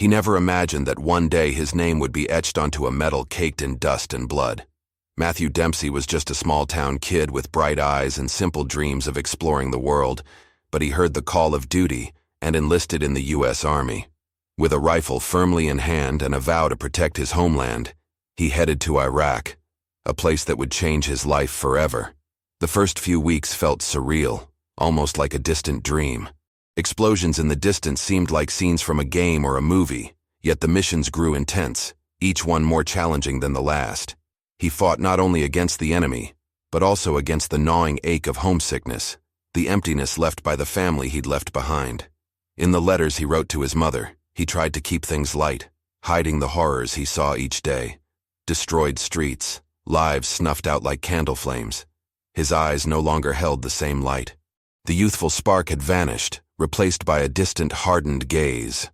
He never imagined that one day his name would be etched onto a medal caked in dust and blood. Matthew Dempsey was just a small-town kid with bright eyes and simple dreams of exploring the world, but he heard the call of duty and enlisted in the U.S. Army. With a rifle firmly in hand and a vow to protect his homeland, he headed to Iraq, a place that would change his life forever. The first few weeks felt surreal, almost like a distant dream. Explosions in the distance seemed like scenes from a game or a movie, yet the missions grew intense, each one more challenging than the last. He fought not only against the enemy, but also against the gnawing ache of homesickness, the emptiness left by the family he'd left behind. In the letters he wrote to his mother, he tried to keep things light, hiding the horrors he saw each day. Destroyed streets, lives snuffed out like candle flames. His eyes no longer held the same light. The youthful spark had vanished, replaced by a distant, hardened gaze.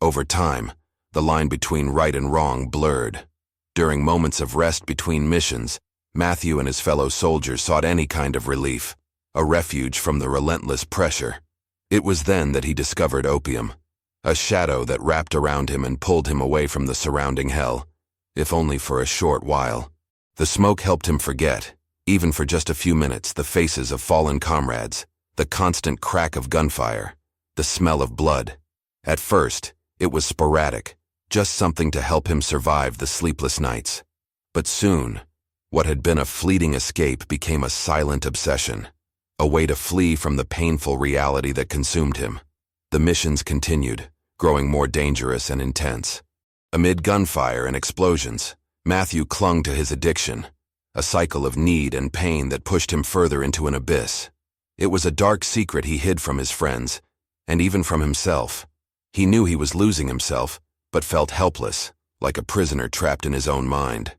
Over time, the line between right and wrong blurred. During moments of rest between missions, Matthew and his fellow soldiers sought any kind of relief, a refuge from the relentless pressure. It was then that he discovered opium, a shadow that wrapped around him and pulled him away from the surrounding hell, if only for a short while. The smoke helped him forget, even for just a few minutes, the faces of fallen comrades, the constant crack of gunfire, the smell of blood. At first, it was sporadic, just something to help him survive the sleepless nights. But soon, what had been a fleeting escape became a silent obsession, a way to flee from the painful reality that consumed him. The missions continued, growing more dangerous and intense. Amid gunfire and explosions, Matthew clung to his addiction, a cycle of need and pain that pushed him further into an abyss. It was a dark secret he hid from his friends, and even from himself. He knew he was losing himself, but felt helpless, like a prisoner trapped in his own mind.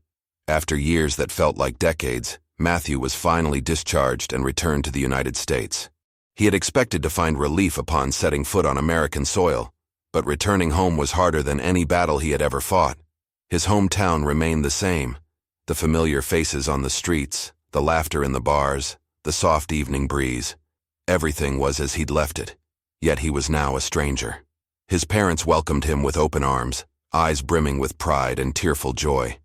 After years that felt like decades, Matthew was finally discharged and returned to the United States. He had expected to find relief upon setting foot on American soil, but returning home was harder than any battle he had ever fought. His hometown remained the same, the familiar faces on the streets, the laughter in the bars, the soft evening breeze. Everything was as he'd left it, yet he was now a stranger. His parents welcomed him with open arms, eyes brimming with pride and tearful joy.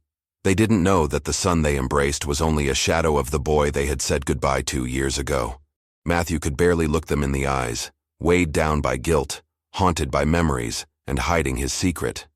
They didn't know that the son they embraced was only a shadow of the boy they had said goodbye to years ago. Matthew could barely look them in the eyes, weighed down by guilt, haunted by memories, and hiding his secret.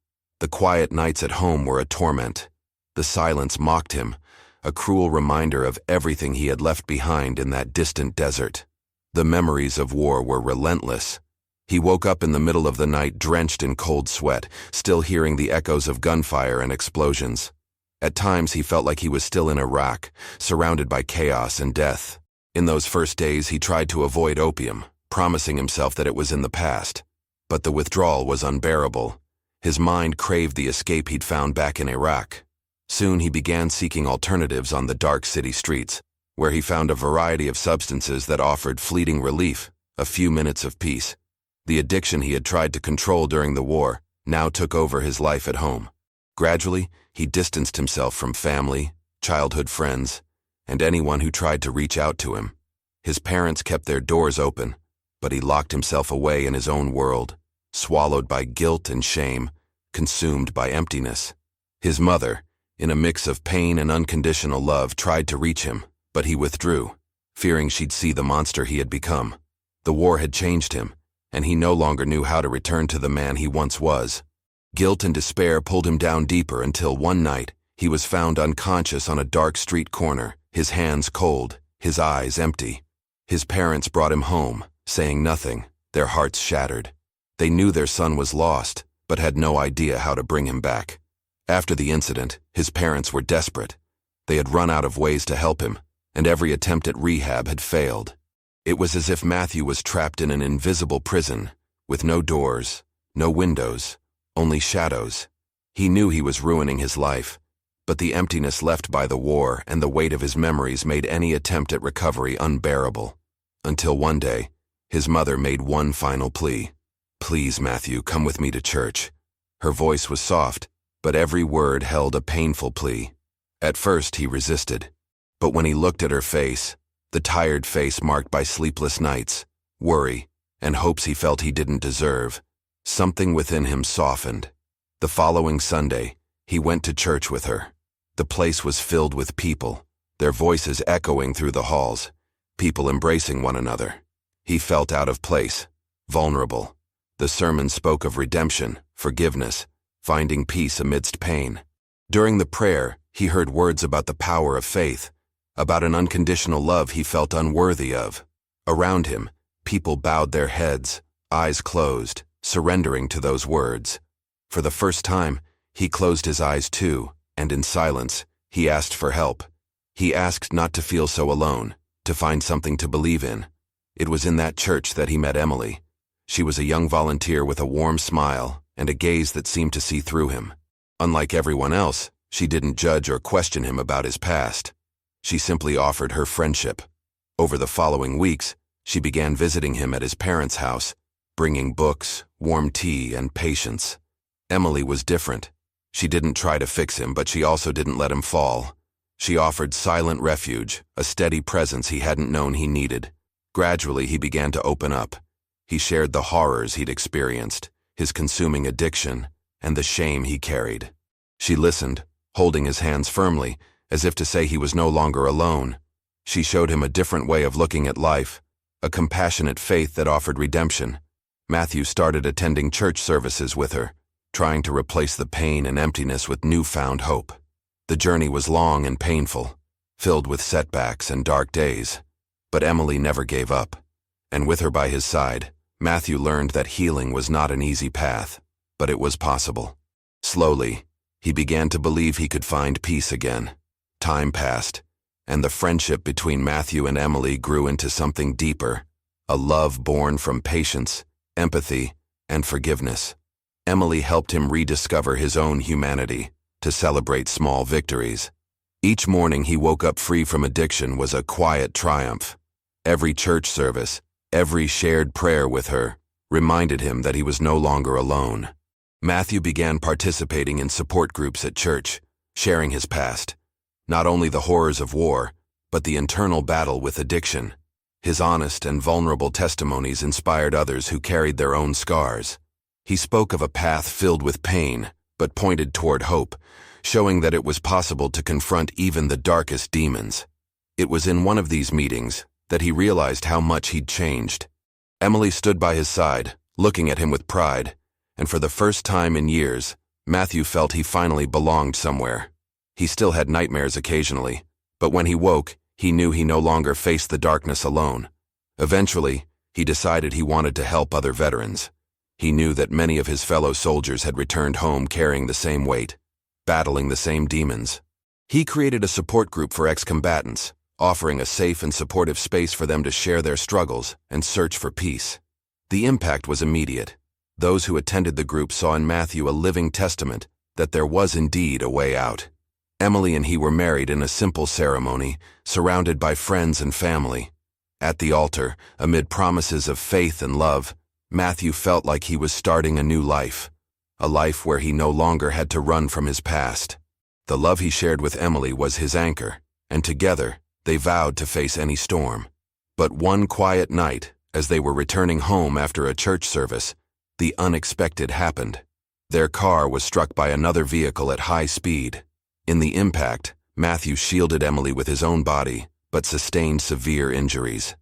The quiet nights at home were a torment. The silence mocked him, a cruel reminder of everything he had left behind in that distant desert. The memories of war were relentless. He woke up in the middle of the night drenched in cold sweat, still hearing the echoes of gunfire and explosions. At times he felt like he was still in Iraq, surrounded by chaos and death. In those first days he tried to avoid opium, promising himself that it was in the past. But the withdrawal was unbearable. His mind craved the escape he'd found back in Iraq. Soon he began seeking alternatives on the dark city streets, where he found a variety of substances that offered fleeting relief, a few minutes of peace. The addiction he had tried to control during the war now took over his life at home. Gradually, he distanced himself from family, childhood friends, and anyone who tried to reach out to him. His parents kept their doors open, but he locked himself away in his own world, swallowed by guilt and shame, consumed by emptiness. His mother, in a mix of pain and unconditional love, tried to reach him, but he withdrew, fearing she'd see the monster he had become. The war had changed him, and he no longer knew how to return to the man he once was. Guilt and despair pulled him down deeper until one night he was found unconscious on a dark street corner, his hands cold, his eyes empty. His parents brought him home, saying nothing, their hearts shattered. They knew their son was lost, but had no idea how to bring him back. After the incident, his parents were desperate. They had run out of ways to help him, and every attempt at rehab had failed. It was as if Matthew was trapped in an invisible prison, with no doors, no windows, only shadows. He knew he was ruining his life, but the emptiness left by the war and the weight of his memories made any attempt at recovery unbearable. Until one day, his mother made one final plea. "Please, Matthew, come with me to church." Her voice was soft, but every word held a painful plea. At first he resisted, but when he looked at her face, the tired face marked by sleepless nights, worry, and hopes he felt he didn't deserve, Something within him softened. The following Sunday, he went to church with her. The place was filled with people, their voices echoing through the halls, people embracing one another. He felt out of place, vulnerable. The sermon spoke of redemption, forgiveness, finding peace amidst pain. During the prayer, he heard words about the power of faith, about an unconditional love he felt unworthy of. Around him, people bowed their heads, eyes closed, surrendering to those words. For the first time, he closed his eyes too, and in silence, he asked for help. He asked not to feel so alone, to find something to believe in. It was in that church that he met Emily. She was a young volunteer with a warm smile and a gaze that seemed to see through him. Unlike everyone else, she didn't judge or question him about his past. She simply offered her friendship. Over the following weeks, she began visiting him at his parents' house, bringing books, warm tea, and patience. Emily was different. She didn't try to fix him, but she also didn't let him fall. She offered silent refuge, a steady presence he hadn't known he needed. Gradually, he began to open up. He shared the horrors he'd experienced, his consuming addiction, and the shame he carried. She listened, holding his hands firmly, as if to say he was no longer alone. She showed him a different way of looking at life, a compassionate faith that offered redemption. Matthew started attending church services with her, trying to replace the pain and emptiness with newfound hope. The journey was long and painful, filled with setbacks and dark days. But Emily never gave up, and with her by his side, Matthew learned that healing was not an easy path, but it was possible. Slowly, he began to believe he could find peace again. Time passed, and the friendship between Matthew and Emily grew into something deeper, a love born from patience, empathy, and forgiveness. Emily helped him rediscover his own humanity, to celebrate small victories. Each morning he woke up free from addiction was a quiet triumph. Every church service, every shared prayer with her, reminded him that he was no longer alone. Matthew began participating in support groups at church, sharing his past. Not only the horrors of war, but the internal battle with addiction. His honest and vulnerable testimonies inspired others who carried their own scars. He spoke of a path filled with pain, but pointed toward hope, showing that it was possible to confront even the darkest demons. It was in one of these meetings that he realized how much he'd changed. Emily stood by his side, looking at him with pride, and for the first time in years, Matthew felt he finally belonged somewhere. He still had nightmares occasionally, but when he woke, he knew he no longer faced the darkness alone. Eventually, he decided he wanted to help other veterans. He knew that many of his fellow soldiers had returned home carrying the same weight, battling the same demons. He created a support group for ex-combatants, offering a safe and supportive space for them to share their struggles and search for peace. The impact was immediate. Those who attended the group saw in Matthew a living testament that there was indeed a way out. Emily and he were married in a simple ceremony, surrounded by friends and family. At the altar, amid promises of faith and love, Matthew felt like he was starting a new life, a life where he no longer had to run from his past. The love he shared with Emily was his anchor, and together, they vowed to face any storm. But one quiet night, as they were returning home after a church service, the unexpected happened. Their car was struck by another vehicle at high speed. In the impact, Matthew shielded Emily with his own body, but sustained severe injuries.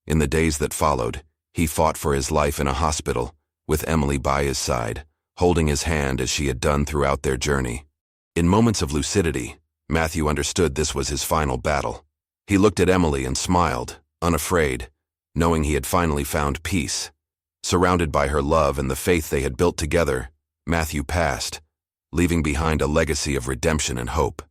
In the days that followed, he fought for his life in a hospital, with Emily by his side, holding his hand as she had done throughout their journey. In moments of lucidity, Matthew understood this was his final battle. He looked at Emily and smiled, unafraid, knowing he had finally found peace. Surrounded by her love and the faith they had built together, Matthew passed, leaving behind a legacy of redemption and hope.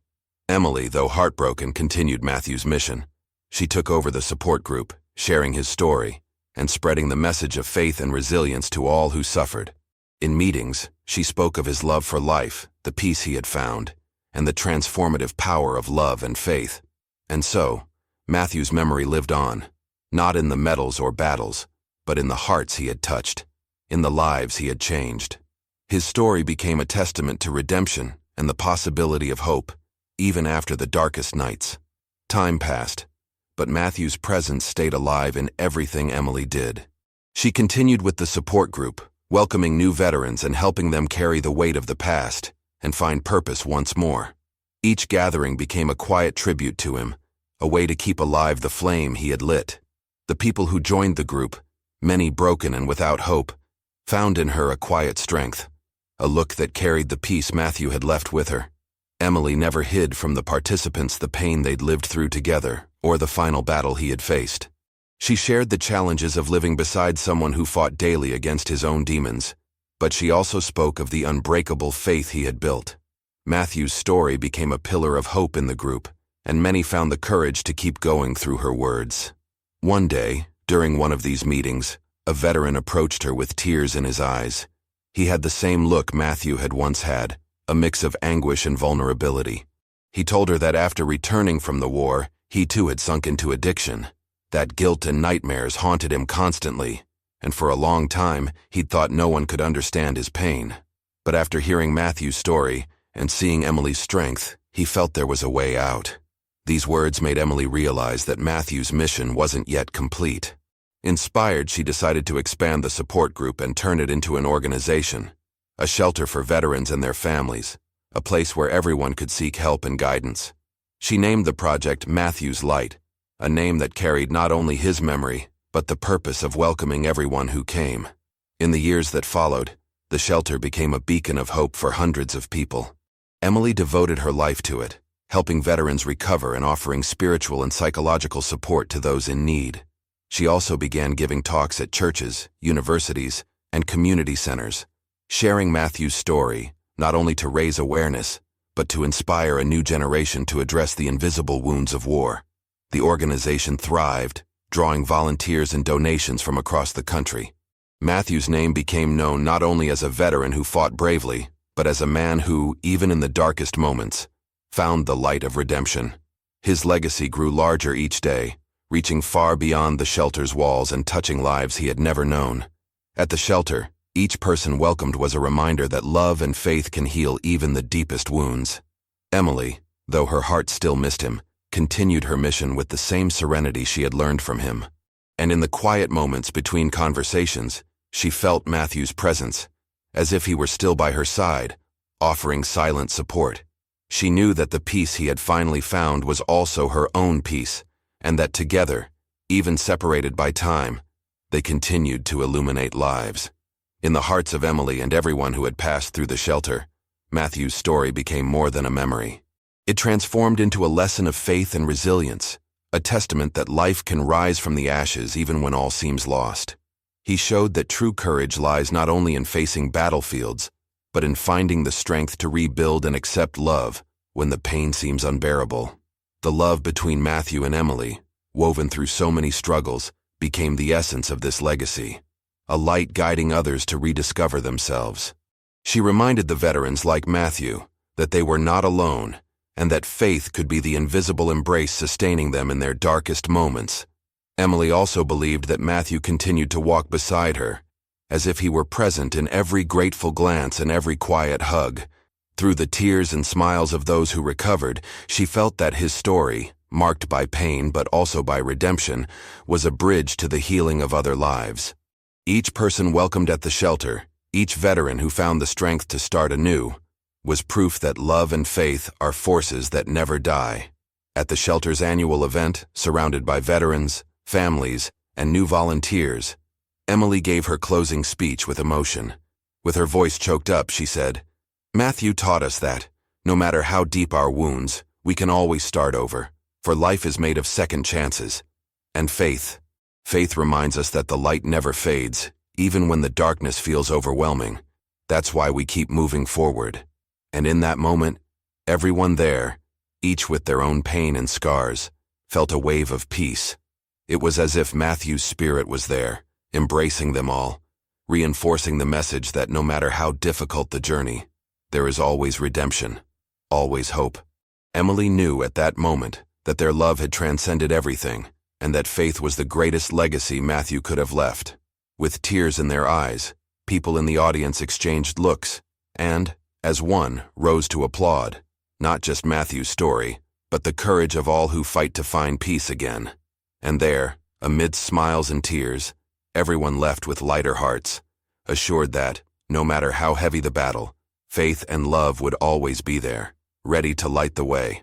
Emily, though heartbroken, continued Matthew's mission. She took over the support group, sharing his story, and spreading the message of faith and resilience to all who suffered. In meetings, she spoke of his love for life, the peace he had found, and the transformative power of love and faith. And so, Matthew's memory lived on, not in the medals or battles, but in the hearts he had touched, in the lives he had changed. His story became a testament to redemption and the possibility of hope, even after the darkest nights. Time passed, but Matthew's presence stayed alive in everything Emily did. She continued with the support group, welcoming new veterans and helping them carry the weight of the past and find purpose once more. Each gathering became a quiet tribute to him, a way to keep alive the flame he had lit. The people who joined the group, many broken and without hope, found in her a quiet strength, a look that carried the peace Matthew had left with her. Emily never hid from the participants the pain they'd lived through together or the final battle he had faced. She shared the challenges of living beside someone who fought daily against his own demons, but she also spoke of the unbreakable faith he had built. Matthew's story became a pillar of hope in the group, and many found the courage to keep going through her words. One day, during one of these meetings, a veteran approached her with tears in his eyes. He had the same look Matthew had once had, a mix of anguish and vulnerability. He told her that after returning from the war, he too had sunk into addiction. That guilt and nightmares haunted him constantly, and for a long time he'd thought no one could understand his pain. But after hearing Matthew's story and seeing Emily's strength, he felt there was a way out. These words made Emily realize that Matthew's mission wasn't yet complete. Inspired, she decided to expand the support group and turn it into an organization, a shelter for veterans and their families, a place where everyone could seek help and guidance. She named the project Matthew's Light, a name that carried not only his memory, but the purpose of welcoming everyone who came. In the years that followed, the shelter became a beacon of hope for hundreds of people. Emily devoted her life to it, helping veterans recover and offering spiritual and psychological support to those in need. She also began giving talks at churches, universities, and community centers, sharing Matthew's story, not only to raise awareness, but to inspire a new generation to address the invisible wounds of war. The organization thrived, drawing volunteers and donations from across the country. Matthew's name became known not only as a veteran who fought bravely, but as a man who, even in the darkest moments, found the light of redemption. His legacy grew larger each day, reaching far beyond the shelter's walls and touching lives he had never known. At the shelter, each person welcomed was a reminder that love and faith can heal even the deepest wounds. Emily, though her heart still missed him, continued her mission with the same serenity she had learned from him. And in the quiet moments between conversations, she felt Matthew's presence, as if he were still by her side, offering silent support. She knew that the peace he had finally found was also her own peace, and that together, even separated by time, they continued to illuminate lives. In the hearts of Emily and everyone who had passed through the shelter, Matthew's story became more than a memory. It transformed into a lesson of faith and resilience, a testament that life can rise from the ashes even when all seems lost. He showed that true courage lies not only in facing battlefields, but in finding the strength to rebuild and accept love when the pain seems unbearable. The love between Matthew and Emily, woven through so many struggles, became the essence of this legacy, a light guiding others to rediscover themselves. She reminded the veterans like Matthew that they were not alone, and that faith could be the invisible embrace sustaining them in their darkest moments. Emily also believed that Matthew continued to walk beside her, as if he were present in every grateful glance and every quiet hug. Through the tears and smiles of those who recovered, she felt that his story, marked by pain but also by redemption, was a bridge to the healing of other lives. Each person welcomed at the shelter, each veteran who found the strength to start anew, was proof that love and faith are forces that never die. At the shelter's annual event, surrounded by veterans, families, and new volunteers, Emily gave her closing speech with emotion. With her voice choked up, she said, "Matthew taught us that, no matter how deep our wounds, we can always start over, for life is made of second chances. And faith. Faith reminds us that the light never fades, even when the darkness feels overwhelming. That's why we keep moving forward." And in that moment, everyone there, each with their own pain and scars, felt a wave of peace. It was as if Matthew's spirit was there, embracing them all, reinforcing the message that no matter how difficult the journey, there is always redemption, always hope. Emily knew at that moment that their love had transcended everything, and that faith was the greatest legacy Matthew could have left. With tears in their eyes, people in the audience exchanged looks, and, as one, rose to applaud, not just Matthew's story, but the courage of all who fight to find peace again. And there, amidst smiles and tears, everyone left with lighter hearts, assured that, no matter how heavy the battle, faith and love would always be there, ready to light the way.